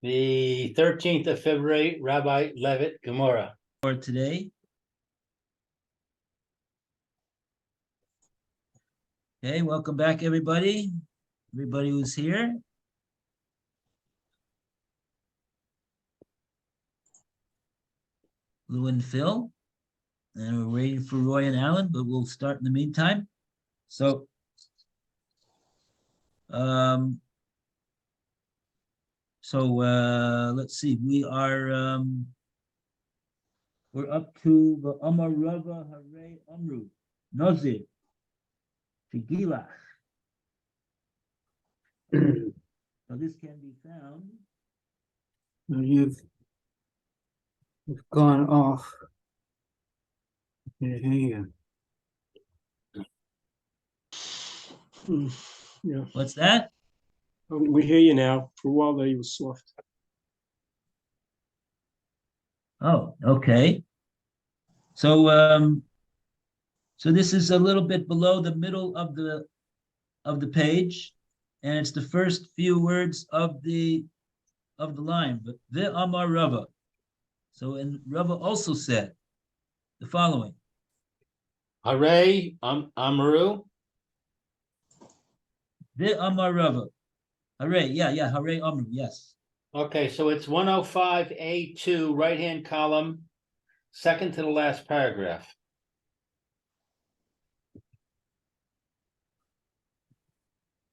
The 13th of February, Rabbi Levitt, Gemora. For today. Okay, welcome back, everybody. Everybody who's here. Lou and Phil. And we're waiting for Roy and Alan, but we'll start in the meantime. So, let's see. We're up to the Amar Rava Hare Amru Nazir Tegillah. So this can be found. You've gone off. Here. Yeah, What's that? we hear you now. For a while there, you were soft. Oh, okay. So so this is a little bit below the middle of the page, and it's the first few words of the line. But the Amar Rava. So and Rava also said the following. Hare Amaru. The Amar Rava. Hare, yeah, Hare Amru, yes. Okay, so it's 105A2, right-hand column, second to the last paragraph.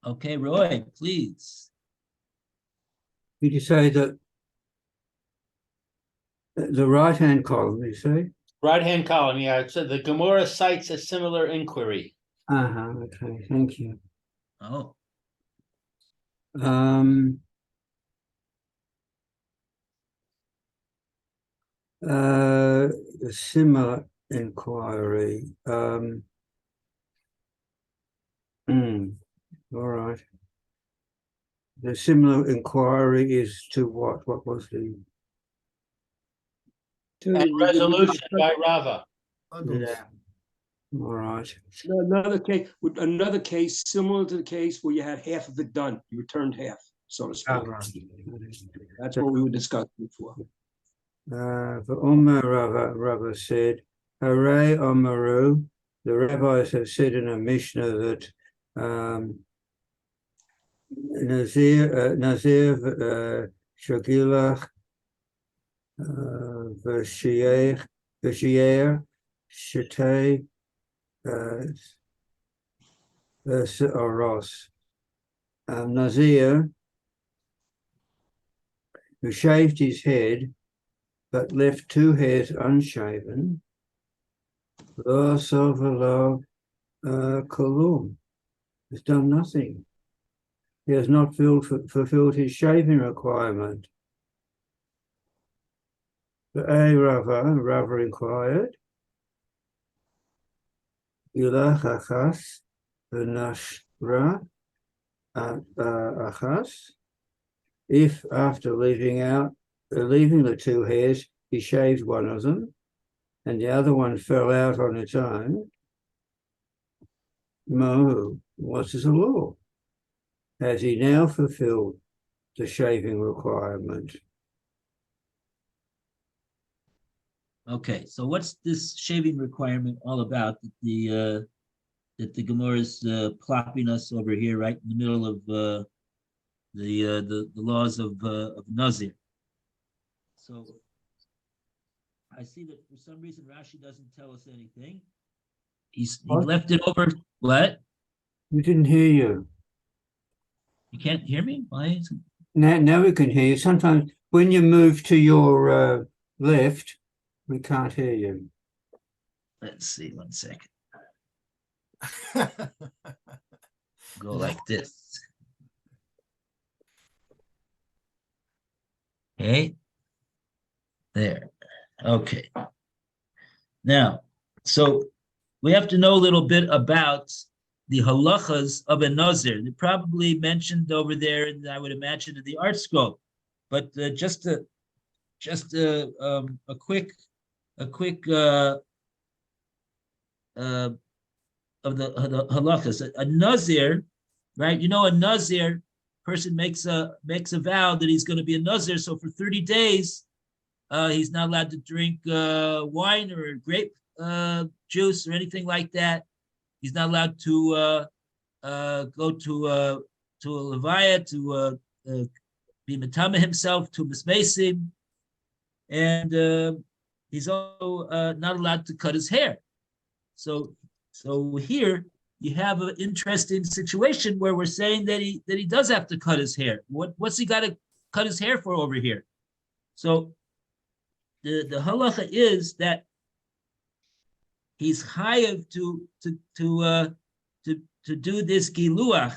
Okay, Roy, please. Did you say that the right-hand column, you say? Right-hand column, yeah. So the Gemora cites a similar inquiry. Okay, thank you. Oh, A similar inquiry. All right. The similar inquiry is to what? What was the? And resolution by Rava. Yeah. All right. Another case similar to the case where you had half of it done. You returned half, so to speak. Right. That's what we were discussing before. For Rava said, Hare Amaru. The rabbis have said in a Mishnah that Nazir Shagilach V'Shier Shetei Oros. Nazir, who shaved his head but left two hairs unshaven, Kolum, has done nothing. He has not fulfilled his shaving requirement. But Rava inquired, Ilah achas v'nashra achas. If after leaving the two hairs, he shaved one of them, and the other one fell out on its own, what is the law? Has he now fulfilled the shaving requirement? okay. So what's this shaving requirement all about that the Gemara is plopping us over here right in the middle of the laws of Nazir? So I see that for some reason Rashi doesn't tell us anything. He left it over. What? We didn't hear you. You can't hear me? Why? Now we can hear you. Sometimes when you move to your left, we can't hear you. Let's see. 1 second. Go like this. Okay. There. Okay. Now, so we have to know a little bit about the halachas of a nazir. They're probably mentioned over there, and I would imagine in the art scroll. But just a quick of the halachas. A nazir, right? You know, a nazir person makes a vow that he's going to be a nazir, so for 30 days, he's not allowed to drink wine or grape juice or anything like that. He's not allowed to go to a levaya to be matama himself to mismesim, and he's also not allowed to cut his hair. So here you have an interesting situation where we're saying that he does have to cut his hair. What's he got to cut his hair for over here? So the halacha is that he's chayav to do this giluach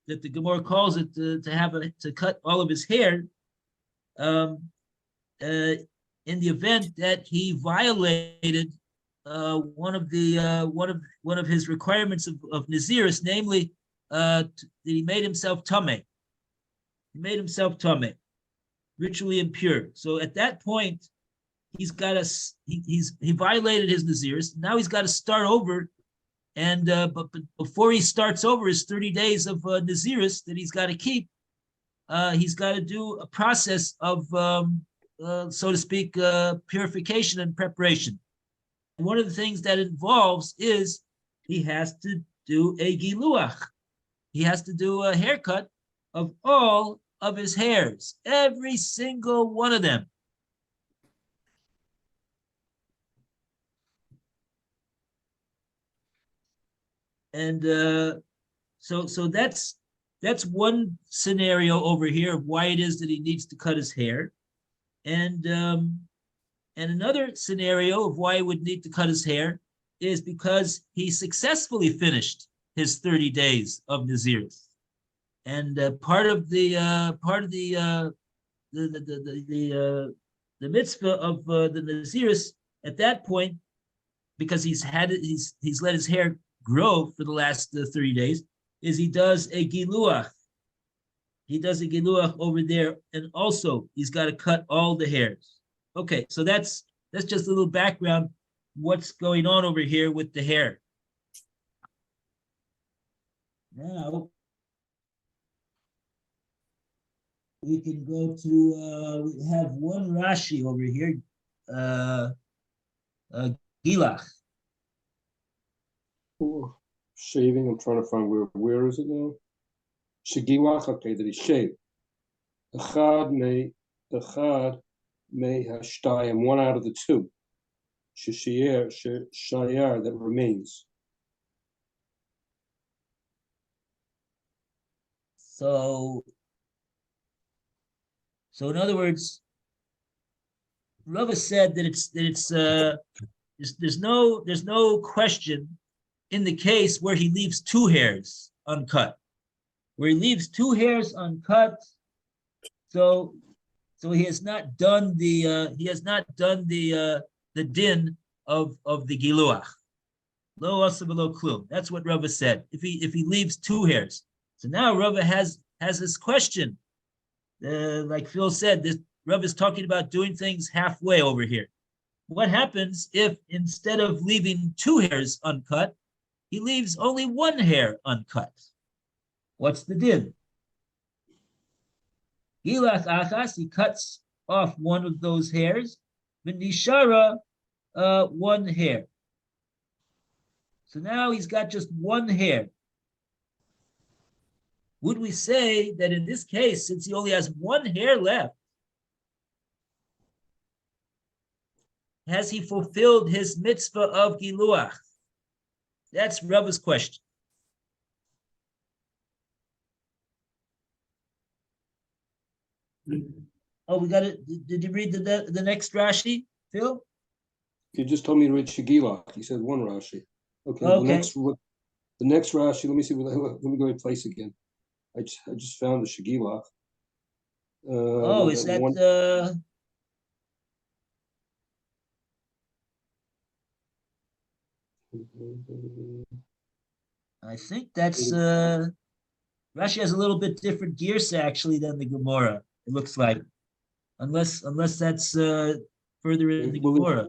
that the Gemora calls it to cut all of his hair in the event that he violated one of his requirements of Naziris, namely that he made himself tameh. He made himself tameh, ritually impure. So at that point, he's got he violated his Naziris. Now he's got to start over, and but before he starts over his 30 days of Naziris that he's got to keep, he's got to do a process of so to speak, purification and preparation. And one of the things that involves is he has to do a giluach. He has to do a haircut of all of his hairs, every single one of them. And so that's one scenario over here of why it is that he needs to cut his hair. And another scenario of why he would need to cut his hair is because he successfully finished his 30 days of Naziris. And part of the mitzvah of the Naziris at that point, because he's let his hair grow for the last 30 days, is he does a giluach. He does a giluach over there, and also he's got to cut all the hairs. Okay, so that's just a little background. What's going on over here with the hair? Now we can go to we have one Rashi over here, Gilach. Oh, shaving. I'm trying to find where is it now? Shegilach, okay, that he shaved. Echad may hashtayim, one out of the two. Shayar that remains. So in other words, Rava said that there's no question in the case where he leaves two hairs uncut. Where he leaves two hairs uncut, so he has not done the din of the giluach. Lo asa v'lo klum. That's what Rava said. If he leaves two hairs, so now Rava has this question. Like Phil said, this Rava is talking about doing things halfway over here. What happens if instead of leaving two hairs uncut, he leaves only one hair uncut? What's the din? Gilach achas, he cuts off one of those hairs. V'nishara, one hair. So now he's got just one hair. Would we say that in this case, since he only has one hair left, has he fulfilled his mitzvah of giluach? That's Rava's question. Oh, we got it. Did you read the next Rashi, Phil? You just told me to read Shegilach. You said one Rashi. Okay. Okay. The next Rashi. Let me see. Let me go replace again. I just found the Shegilach. Is that one? I think that's Rashi has a little bit different gears actually than the Gemora. It looks like, unless that's further in the Gemora.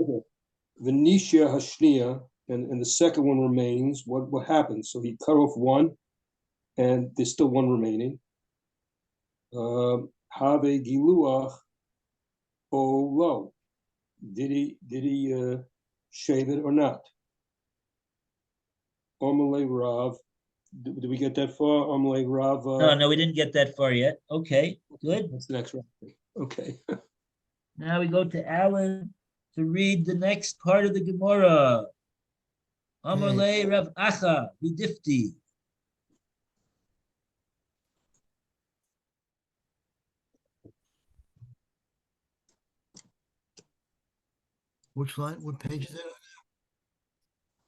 Venetia Hashnia, and the second one remains. What happens? So he cut off one, and there's still one remaining. Have giluach o lo. Did he shave it or not? Omalei Rav. Did we get that far? Omalei Rav. No, we didn't get that far yet. Okay, good. That's the next one. Okay. Now we go to Alan to read the next part of the Gemora. Amalei Rav Acha B'difti. Which line, what page is it?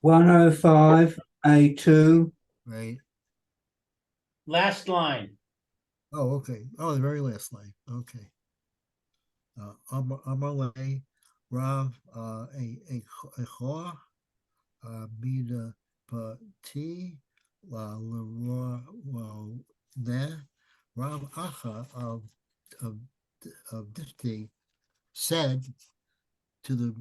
105A2. Right. Last line. Oh, okay. Oh, the very last line. Okay. Amalei Rav Echor Mida Pati La Leroy Ne Rav Acha of Difti said to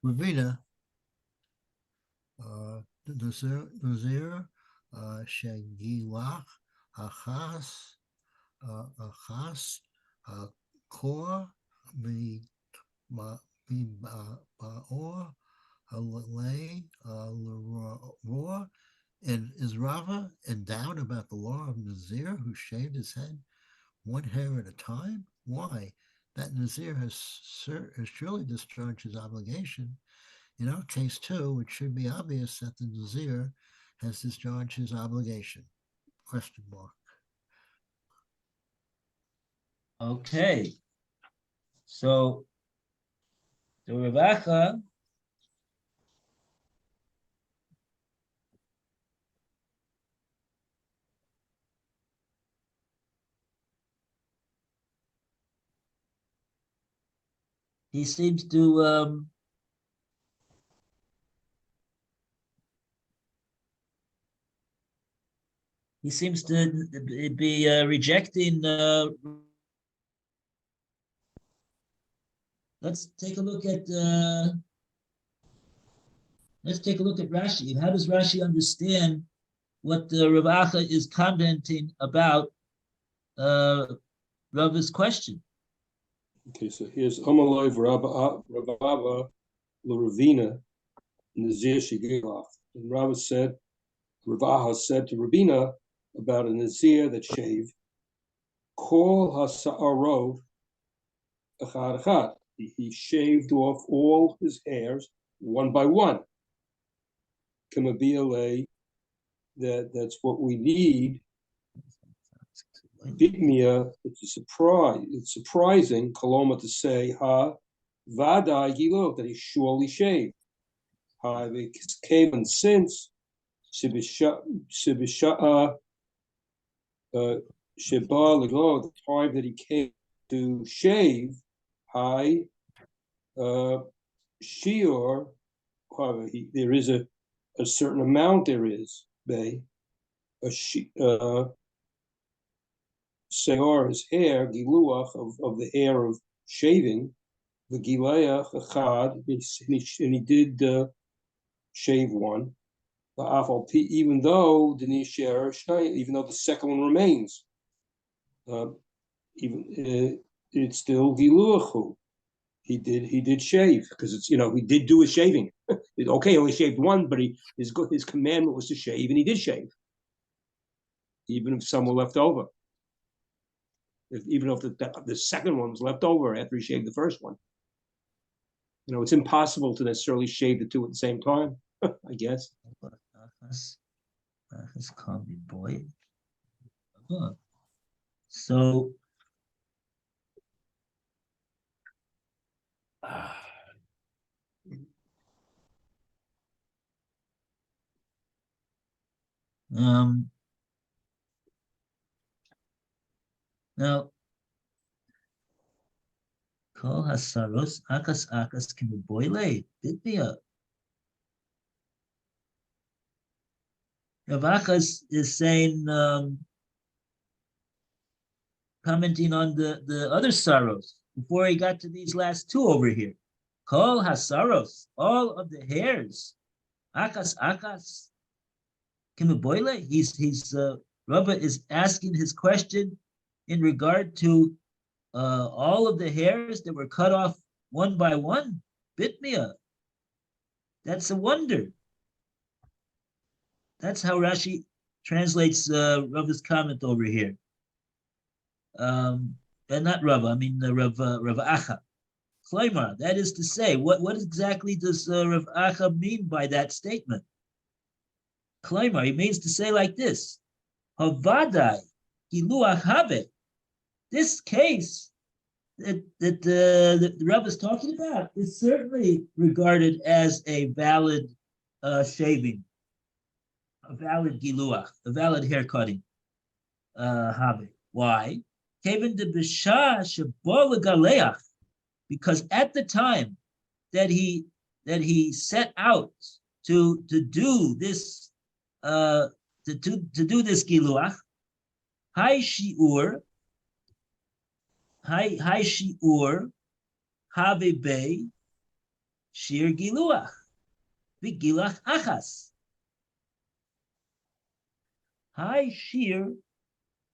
Ravina, Nazir, Shagilach, Achas, Kor, Baor, Alei, Leroy, and is Rava in doubt about the law of Nazir who shaved his head one hair at a time? Why? That Nazir has surely discharged his obligation. In our case, too, it should be obvious that the Nazir has discharged his obligation. Question mark. Okay. So the Rav Acha he seems to be rejecting. Let's take a look at Rashi. How does Rashi understand what Rav Acha is commenting about Rav's question? Okay, so here's Amalei Rabava L'Ravina Nazir Shigilach. And Rava said, Ravaha said to Ravina about a Nazir that shaved, Kol Hasa'arov Echad Echad. He shaved off all his hairs one by one. Kamabiyale, that's what we need. Bitmia, it's a surprise. It's surprising, Koloma, to say, Ha, Vadai Gilo, that he surely shaved. Ha, it came and since Shibisha, Sheba Lego, the time that he came to shave, Hi, Shior, there is a certain amount, there is, Bay, Seor, his hair, Giluach, of the hair of shaving, the Gileach, Echad, and he did shave one. Even though even though the second one remains, it's still Giluachu. He did shave because it's he did do his shaving. Okay, he only shaved one, but his commandment was to shave, and he did shave, even if some were left over. Even if the second one was left over after he shaved the first one. It's impossible to necessarily shave the two at the same time, I guess. Call me boy. So now Kol Hasaros Akas Kimuboile Bitmia. Rav Acha is saying, commenting on the other sorrows before he got to these last two over here. Kol Hasaros, all of the hairs, Akas Kimaboile, Rava is asking his question in regard to all of the hairs that were cut off one by one. Bitmia. That's a wonder. That's how Rashi translates Rava's comment over here. And not Rava, I mean Rava Acha. Klaimar, that is to say, what exactly does Rav Acha mean by that statement? Klaimar, he means to say like this: Havadai Giluach Habe. This case that the Rav is talking about is certainly regarded as a valid shaving, a valid giluach, a valid hair cutting. Habe. Why? Kevin de Bisha Shabol Galeach. Because at the time that he set out to do this to do this giluach, high shiur have be shir giluach vigilach achas. High shir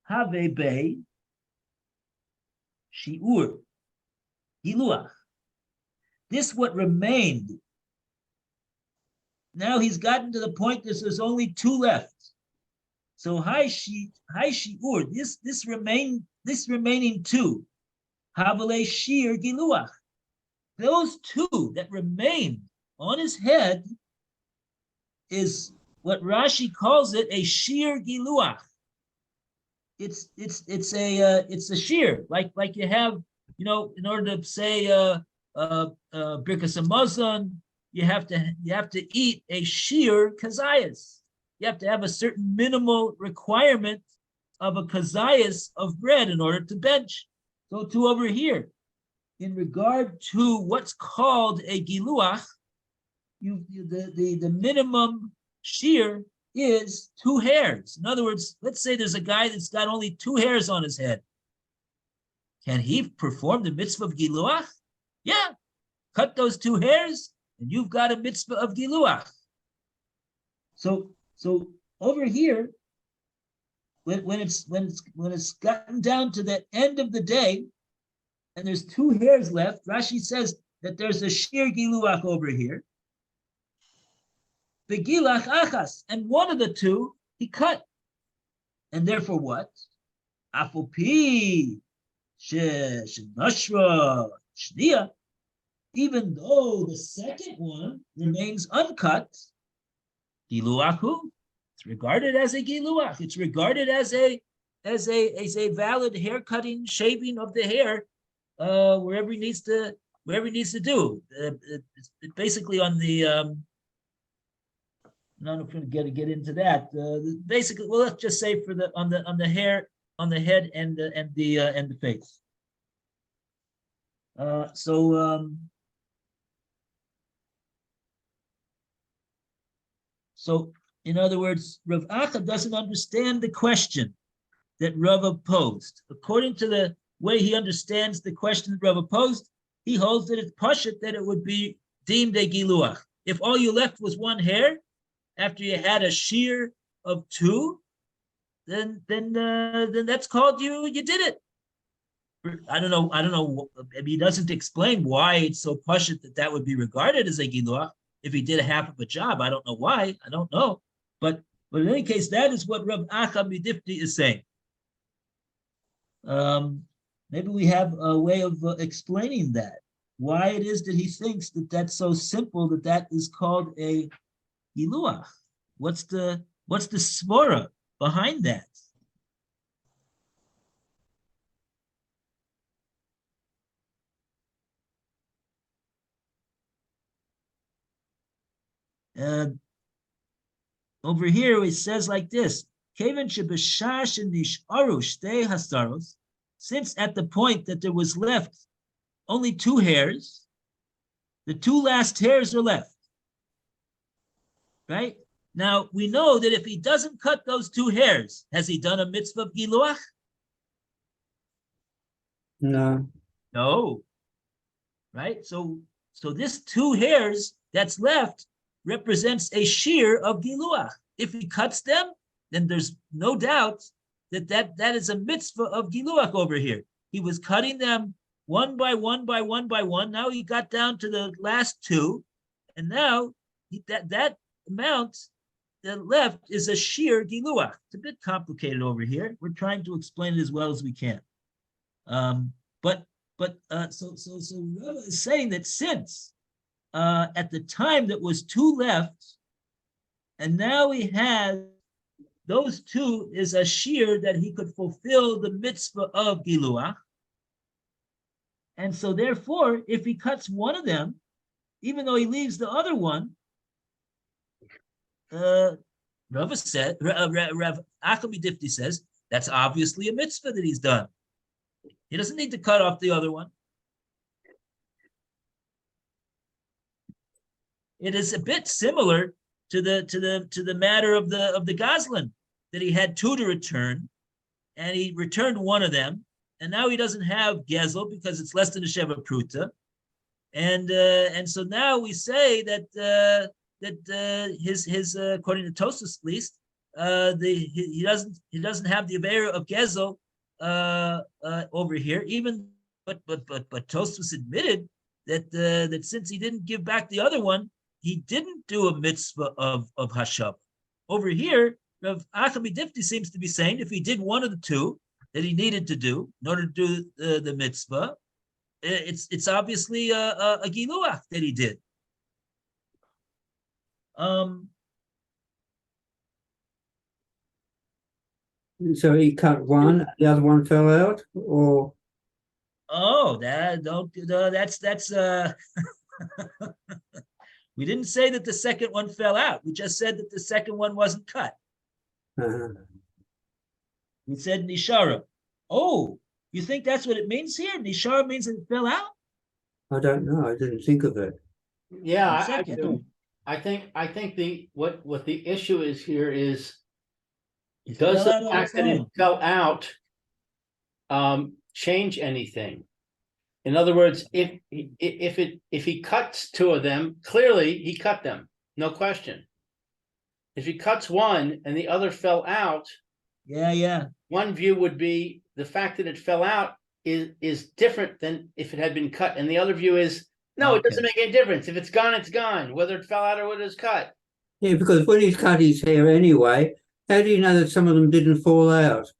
have be shiur giluach. This what remained. Now he's gotten to the point that there's only two left. So high shiur, this remaining two, havale shir giluach. Those two that remain on his head is what Rashi calls it a shir giluach. It's a shear, like you have, in order to say Birkas Hamazon, you have to eat a shear kazayas. You have to have a certain minimal requirement of a kazayas of bread in order to bench. So too over here, in regard to what's called a giluach, the minimum shear is 2 hairs. In other words, let's say there's a guy that's got only 2 hairs on his head. Can he perform the mitzvah of giluach? Yeah, cut those 2 hairs, and you've got a mitzvah of giluach. So over here, when it's gotten down to the end of the day, and there's 2 hairs left, Rashi says that there's a shir giluach over here. Begilach achas, and one of the 2 he cut, and therefore what? Afopi shenashra shnia. Even though the second one remains uncut, giluachu, it's regarded as a giluach. It's regarded as a valid hair cutting, shaving of the hair, wherever he needs to do. It's basically on the. I'm not going to get into that. Basically, well, let's just say on the hair, on the head and the face. So in other words, Rav Acha doesn't understand the question that Rava posed. According to the way he understands the question that Rava posed, he holds that it's pashut that it would be deemed a giluach. If all you left was 1 hair, after you had a shear of 2, then that's called you did it. I don't know. He doesn't explain why it's so pashut that would be regarded as a giluach. If he did half of a job, I don't know why. I don't know. But in any case, that is what Rav Acha Midifti is saying. Maybe we have a way of explaining that. Why it is that he thinks that that's so simple that is called a giluach. What's the svara behind that? Over here it says like this: since at the point that there was left only 2 hairs, the 2 last hairs are left. Right? Now we know that if he doesn't cut those 2 hairs, has he done a mitzvah of giluach? No. No. Right? So this 2 hairs that's left represents a shear of giluach. if he cuts them, then there's no doubt that is a mitzvah of Giluach over here. He was cutting them one by one by one by one. Now he got down to the last two, and now that amount that left is a sheer Giluach. It's a bit complicated over here. We're trying to explain it as well as we can. So Rava is saying that since at the time that was two left, and now he has those two is a shear that he could fulfill the mitzvah of Giluach. And so therefore, if he cuts one of them, even though he leaves the other one, Rava said, Rav Achamidifti says, that's obviously a mitzvah that he's done. He doesn't need to cut off the other one. It is a bit similar to the matter of the Goslin, that he had two to return, and he returned one of them, and now he doesn't have Gezel because it's less than a Sheva Pruta, and so now we say that his according to Tosfos at least, he doesn't have the Avera of Gezel over here, even but Tosfos admitted that since he didn't give back the other one, he didn't do a mitzvah of Hashab. Over here, Rav Achamidifti seems to be saying if he did one of the two that he needed to do in order to do the mitzvah, it's obviously a Giluach that he did. So he cut one, the other one fell out, or Oh, that's we didn't say that the second one fell out. We just said that the second one wasn't cut. We said Nishara. Oh, you think that's what it means here? Nishara means it fell out? I don't know. I didn't think of it. Yeah, I Second. do. I think the what the issue is here is, does fell out the on fact its that it own. fell out change anything? In other words, if he cuts two of them, clearly he cut them, no question. If he cuts one and the other fell out, Yeah. one view would be the fact that it fell out is different than if it had been cut, and the other view is no, it doesn't Okay. make any difference. If it's gone, it's gone, whether it fell out or whether it's cut. Yeah, because when he's cut his hair anyway, how do you know that some of them didn't fall out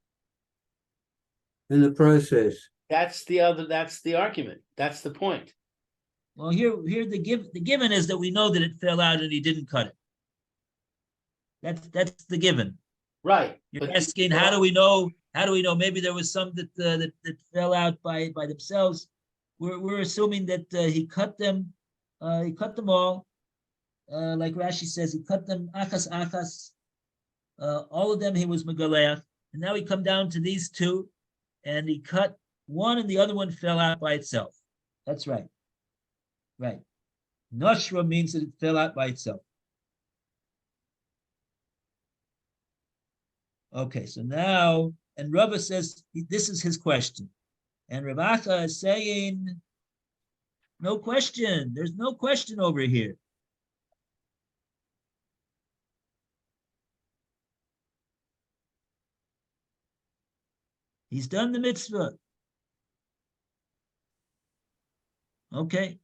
in the process? That's the argument. That's the point. Well, here the given is that we know that it fell out and he didn't cut it. That's the given. Right. You're But asking how do we know? How do we know? Maybe there was some that fell out by themselves. We're assuming that he cut them. He cut them all. Like Rashi says, he cut them achas. All of them he was megaleach, and now he come down to these two, and he cut one, and the other one fell out by itself. That's right. Right. Noshra means that it fell out by itself. Okay, so now, and Rava says this is his question, and Rav Acha is saying, no question. There's no question over here. He's done the mitzvah. Okay.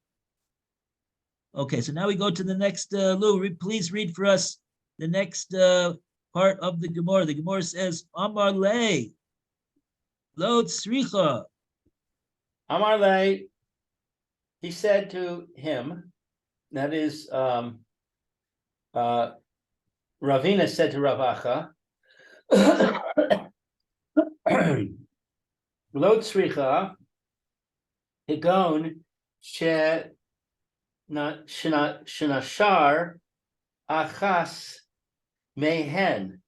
Okay, so now we go to the next, Lou, please read for us the next part of the Gemora. The Gemora says, Amar le, lo tzricha. Amar le, he said to him, that is, Ravina said to Rav Acha, Lo tzricha, higon shenashar achas mehen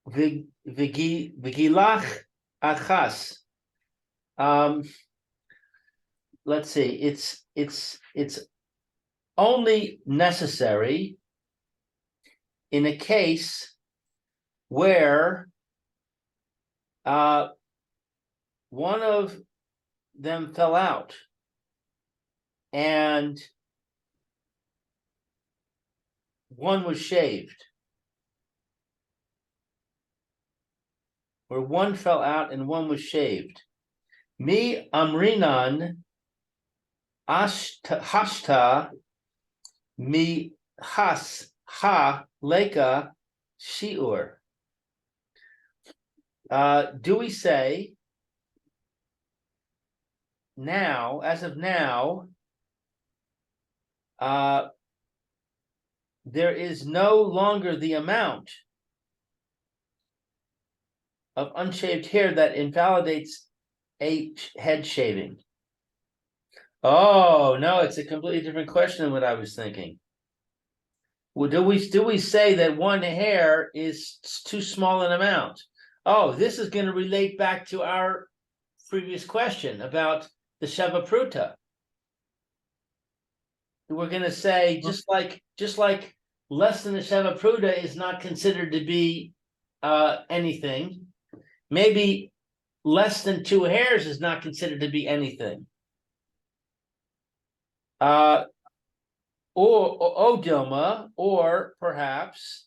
vigilach achas. Let's see. It's only necessary in a case where one of them fell out and one was shaved. where one fell out and one was shaved. Mi amrinan hashta mi has ha leka shiur. Do we say now, as of now, there is no longer the amount of unshaved hair that invalidates a head shaving? Oh, no, it's a completely different question than what I was thinking. Well, do we say that one hair is too small an amount? Oh, this is going to relate back to our previous question about the Sheva Pruta. We're going to say just like less than a Sheva Pruta is not considered to be anything. Maybe less than 2 hairs is not considered to be anything. Or Odilma, or perhaps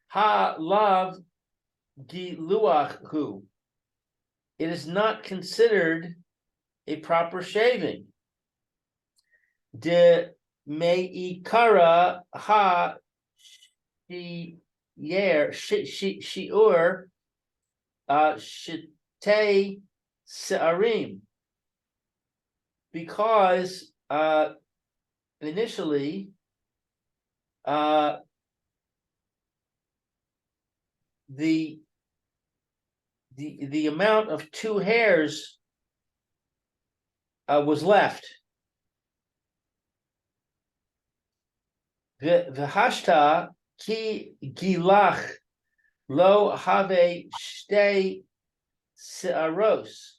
ha lav giluachu. It is not considered a proper shaving. De meikara ha shiur shite se'arim. Because initially, the amount of 2 hairs was left. V'hashta ki gilach lo have shtei se'aros.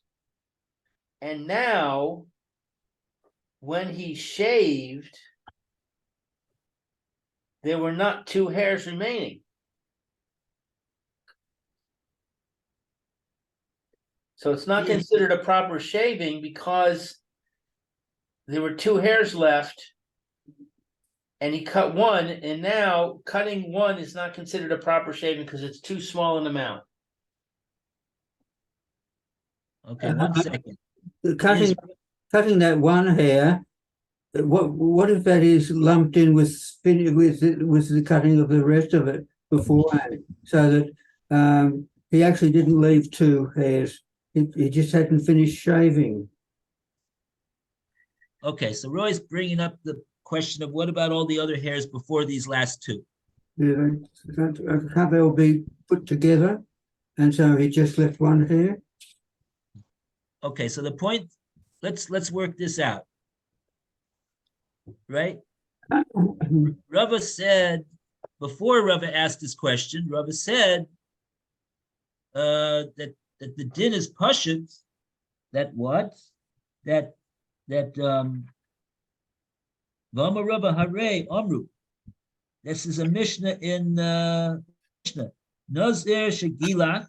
And now, when he shaved, there were not 2 hairs remaining. So it's not considered a proper shaving because there were 2 hairs left and he cut one, and now cutting one is not considered a proper shaving because it's too small an amount. Okay, 1 second. Cutting that one hair. What if that is lumped in with the cutting of the rest of it beforehand, so that he actually didn't leave 2 hairs. He just hadn't finished shaving. Okay, so Roy's bringing up the question of what about all the other hairs before these last 2? Yeah, can't they all be put together? And so he just left 1 hair? Okay, so the point, let's work this out. Right? Rava said, before Rava asked this question, Rava said that the din is pashut, that what? That Vama Rava Hare Amru. This is a Mishnah in Mishnah. Nazir Shagilach,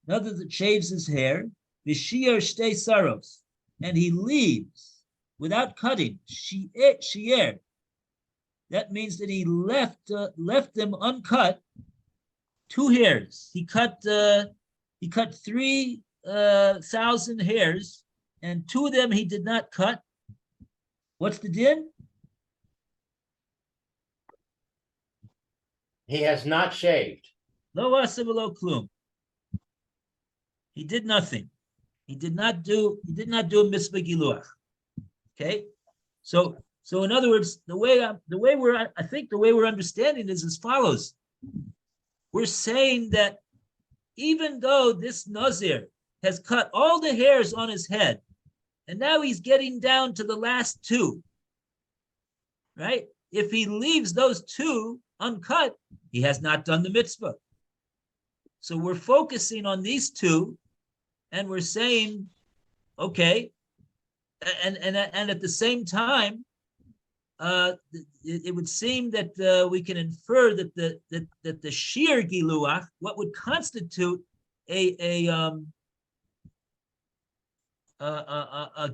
another that shaves his hair, Vishir Shtei Saros, and he leaves without cutting. Shier. That means that he left them uncut 2 hairs. He cut 3,000 hairs, and 2 of them he did not cut. What's the din? He has not shaved. Lo asa v'lo klum. He did nothing. He did not do a mitzvah giluach. Okay, so in other words, the way we're understanding is as follows. We're saying that even though this Nazir has cut all the hairs on his head, and now he's getting down to the last 2, right? If he leaves those 2 uncut, he has not done the mitzvah. So we're focusing on these 2, and we're saying, okay, and at the same time, it would seem that we can infer that the sheer giluach, what would constitute a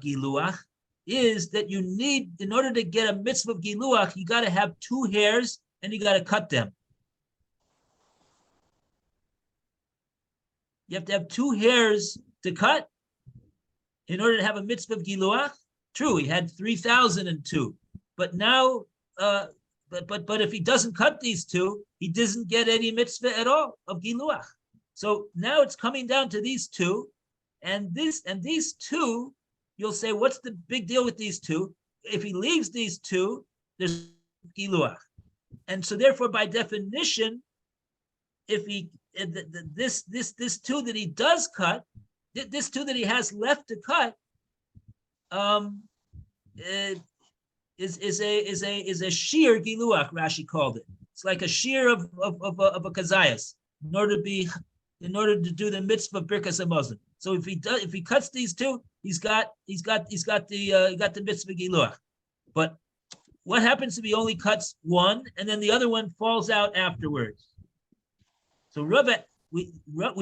giluach, is that you need, in order to get a mitzvah of giluach, you got to have 2 hairs and you got to cut them. You have to have 2 hairs to cut in order to have a mitzvah of giluach. True, he had 3,002, but now, but if he doesn't cut these 2, he doesn't get any mitzvah at all of giluach. So now it's coming down to these 2, and these 2. You'll say, what's the big deal with these 2? If he leaves these 2, there's giluach, and so therefore, by definition, if he this 2 that he does cut, this 2 that he has left to cut, is a sheer giluach. Rashi called it. It's like a sheer of a kazayas in order to do the mitzvah of birkas hamazon. So if he cuts these 2, he's got the mitzvah giluach. But what happens if he only cuts 1 and then the other one falls out afterwards? So Rava, we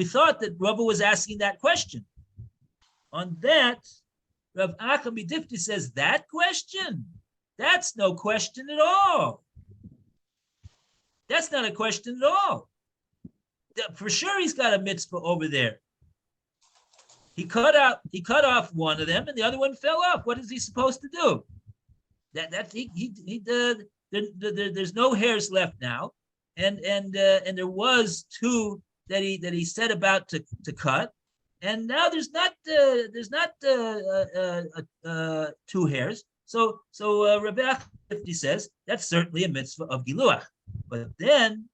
thought that Rava was asking that question. On that, Rav Acha Midifti says that question, that's no question at all. That's not a question at all. For sure, he's got a mitzvah over there. He cut off one of them, and the other one fell off. What is he supposed to do? There's no hairs left now, and there was 2 that he set about to cut, and now there's not 2 hairs. So Rabbi Achifti says that's certainly a mitzvah of giluach. But then,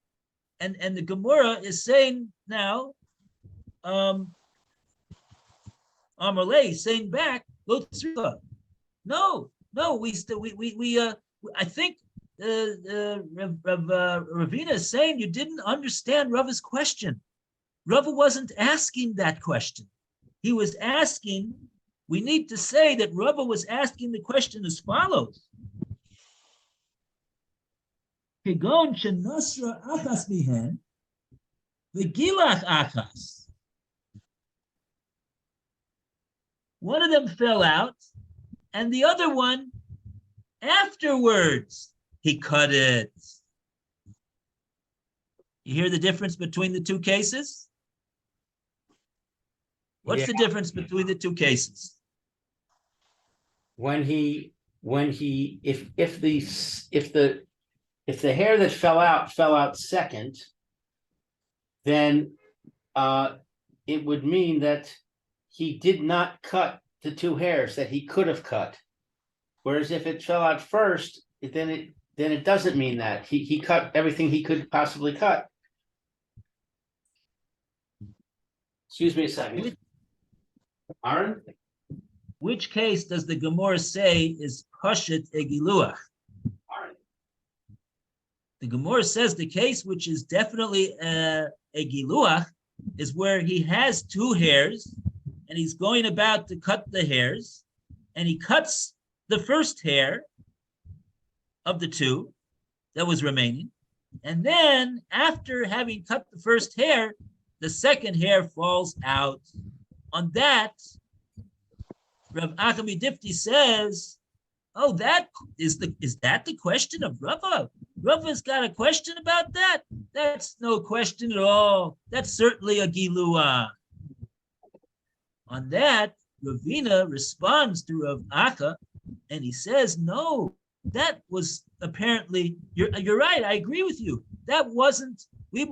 and the Gemora is saying now, Amalei saying back, no, I think Ravina is saying you didn't understand Rava's question. Rava wasn't asking that question. He was asking, we need to say that Rava was asking the question as follows. Kegon shenasra achas mihen, v'gilach achas. One of them fell out, and the other one, afterwards, he cut it. You hear the difference between the 2 cases? What's the difference between the 2 cases? If the hair that fell out second, then it would mean that he did not cut the 2 hairs that he could have cut. Whereas if it fell out first, then it doesn't mean that. He cut everything he could possibly cut. Excuse me a second. Aaron? Which case does the Gemora say is Pashat Egiluach? The Gemora says the case which is definitely a Giluach is where he has 2 hairs and he's going about to cut the hairs, and he cuts the first hair of the 2 that was remaining, and then after having cut the first hair, the second hair falls out. On that, Rav Achami Difti says, oh, is that the question of Rava? Rava's got a question about that? That's no question at all. That's certainly a Gilua. On that, Ravina responds to Rav Acha, and he says, no, that was apparently, you're right, I agree with you. That wasn't, we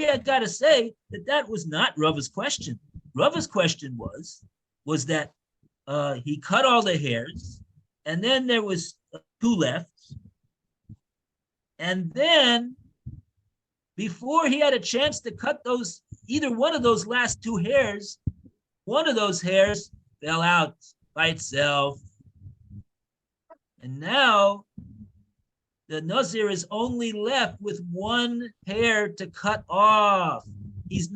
had got to say that was not Rava's question. Rava's question was that he cut all the hairs, and then there was 2 left. And then before he had a chance to cut either one of those last 2 hairs, one of those hairs fell out by itself. And now the Nazir is only left with 1 hair to cut off. He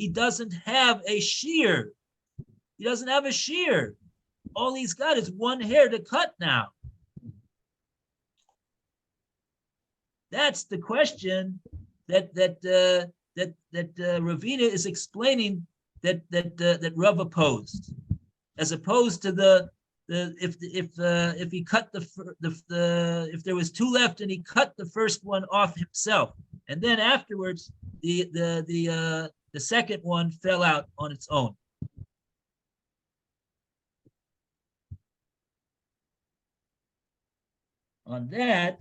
doesn't have a shear. He doesn't have a shear. All he's got is 1 hair to cut now. That's the question that Ravina is explaining that Rava posed, as opposed to if he cut if there was 2 left and he cut the first one off himself, and then afterwards the the second one fell out on its own. On that,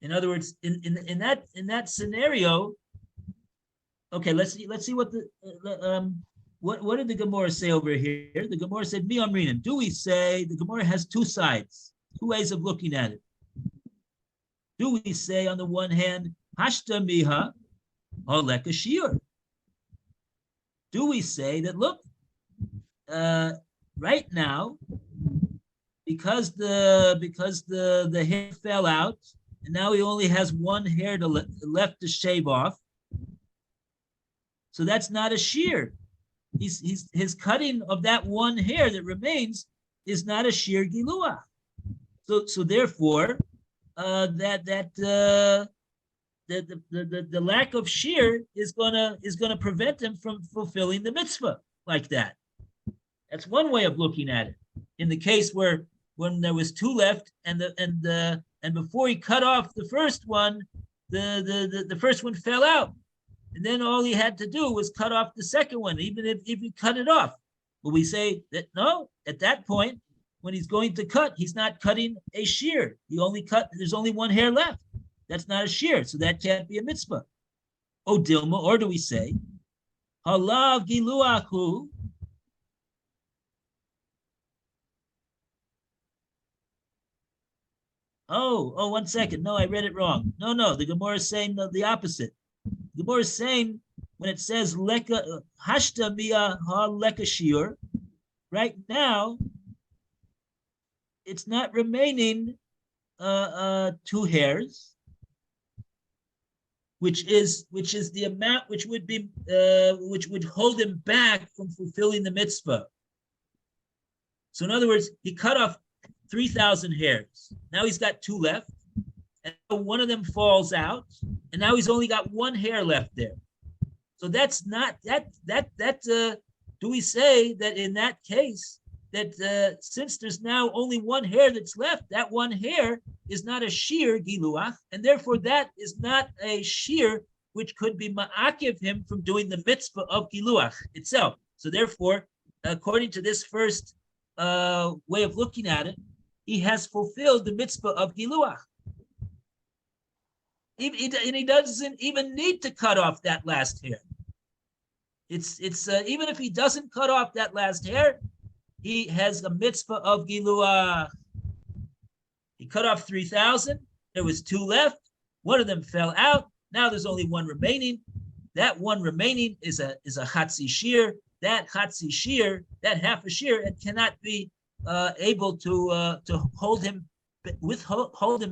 in other words, in that scenario, okay, let's see what what did the Gemora say over here? The Gemora said, "Mi amrinan." Do we say the Gemora has two sides, two ways of looking at it? Do we say on the one hand, hashta miha holek shiur? Do we say that look, right now, because the hair fell out, and now he only has one hair left to shave off, so that's not a shear. His cutting of that one hair that remains is not a shear giluah. So therefore, the lack of shear is gonna prevent him from fulfilling the mitzvah like that. That's one way of looking at it. In the case where when there was two left, and before he cut off the first one, the first one fell out. And then all he had to do was cut off the second one, even if he cut it off. But we say that no, at that point, when he's going to cut, he's not cutting a shear. There's only one hair left. That's not a shear, so that can't be a mitzvah. O Dilma, or do we say, Halav giluaku? Oh, 1 second. No, I read it wrong. No, the Gemara is saying the opposite. The Gemara is saying when it says leka hashta mia ha leka shiur, right now it's not remaining two hairs, which is the amount which would hold him back from fulfilling the mitzvah. So in other words, he cut off 3,000 hairs. Now he's got two left, and one of them falls out, and now he's only got one hair left there. So that's not that. Do we say that in that case that since there's now only one hair that's left, that one hair is not a shear giluach, and therefore that is not a shear which could be ma'akiv him from doing the mitzvah of giluach itself. So therefore, according to this first way of looking at it, he has fulfilled the mitzvah of giluach. And he doesn't even need to cut off that last hair. It's even if he doesn't cut off that last hair, he has a mitzvah of giluach. He cut off 3,000. There was two left. One of them fell out. Now there's only one remaining. That one remaining is a chatzi shear. That chatzi shear, that half a shear, it cannot be able to hold him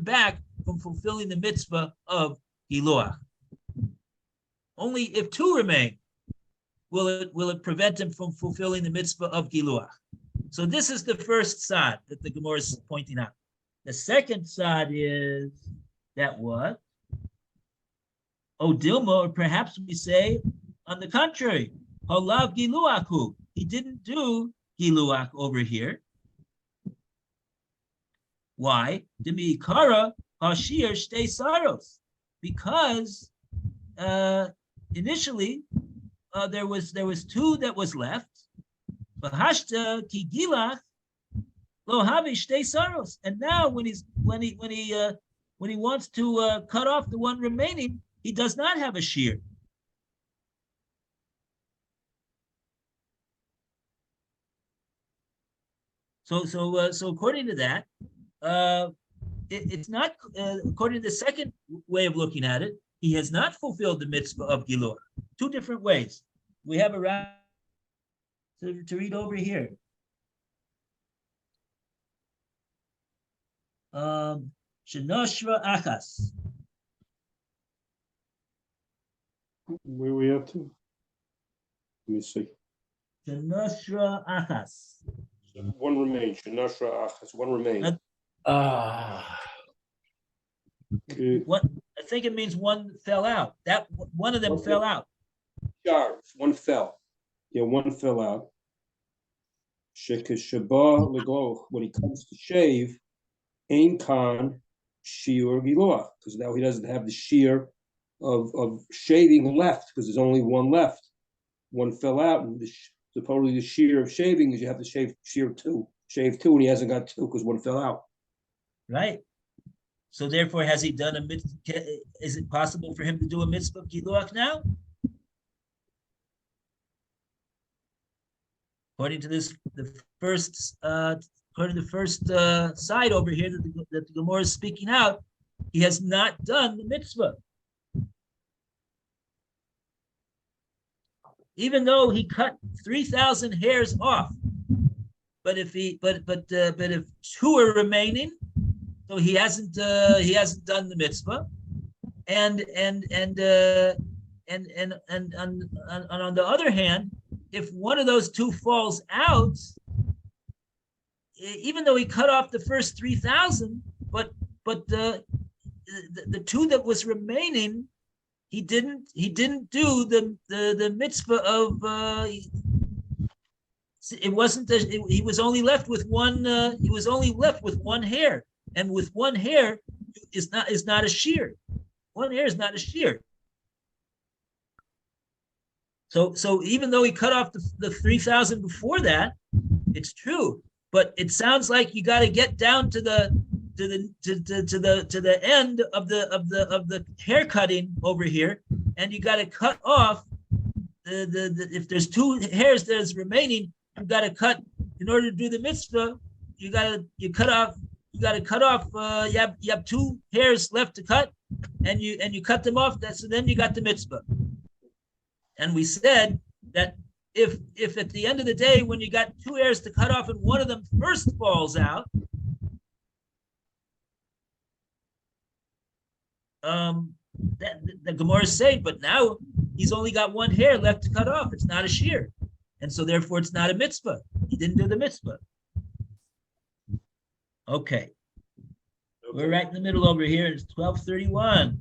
back from fulfilling the mitzvah of giluach. Only if two remain will it prevent him from fulfilling the mitzvah of giluach. So this is the first side that the Gemora is pointing out. The second side is that what? O Dilma, or perhaps we say on the contrary, Halav giluachu. He didn't do giluach over here. Why? Demiikara hashir shtei saros. Because initially there was two that was left. Bahashta ki gilach lo havi shtei saros. And now when he wants to cut off the one remaining, he does not have a shear. So according to that, it's not according to the second way of looking at it. He has not fulfilled the mitzvah of giluah. Two different ways. We have a round to read over here. Shenoshra achas. Where we up to? Let me see. Shenoshra achas. One remains. Shenashra achas. One remains. What I think it means one fell out. That one of them fell out. Shards. One fell. Yeah, one fell out. Shekeshaba Lego, when he comes to shave, Ein Khan Shiur Giloach, because now he doesn't have the shear of shaving left, because there's only one left. One fell out, and supposedly the shear of shaving is you have to shave two, and he hasn't got two because one fell out. Right? So therefore, has he done a mitzvah? Is it possible for him to do a mitzvah of Giluach now? According to this, according to the first side over here that the Gemora is speaking out, he has not done the mitzvah. Even though he cut 3,000 hairs off, but if if two are remaining, so he hasn't done the mitzvah, and on the other hand, if one of those two falls out, even though he cut off the first 3,000, but the two that was remaining, he didn't do the mitzvah of. It wasn't. He was only left with one. He was only left with one hair, and with one hair is not a shear. One hair is not a shear. So even though he cut off the 3,000 before that, it's true. But it sounds like you got to get down to the end of the hair cutting over here, and you got to cut off the if there's two hairs that's remaining, you got to cut in order to do the mitzvah. You cut off. You have two hairs left to cut, and you cut them off. So then you got the mitzvah. And we said that if at the end of the day, when you got two hairs to cut off and one of them first falls out, that the Gemara is saying, but now he's only got one hair left to cut off. It's not a shear, and so therefore it's not a mitzvah. He didn't do the mitzvah. Okay, we're right in the middle over here. It's 12:31,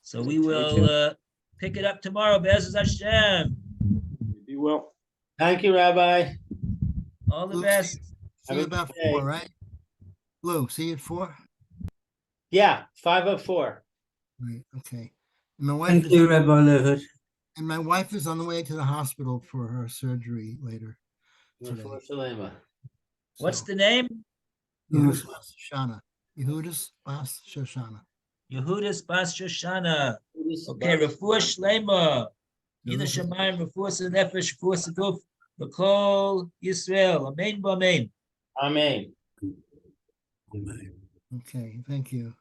so we will pick it up tomorrow. Be'ezus Hashem. Be well. Thank you, Rabbi. All the Luke, best. See Have you a about good day. 4, right? Lou, see you at 4? Yeah, 5:04. Right, okay. And my wife Thank is, you, Rabbi Levitt. and my wife is on the way to the hospital for her surgery later. Refuah Shalema. What's So, the name? Yehudis Bas Shoshana. Yehudis Bas Shoshana. Yehudis Bas Shoshana. Okay, Refuah Shlema. Yidda Yehudis- Shemayim, Refuah Nefesh, Refuah Guf, L'Kol Yisrael. Amen, b'amen. Amen. Okay, thank you.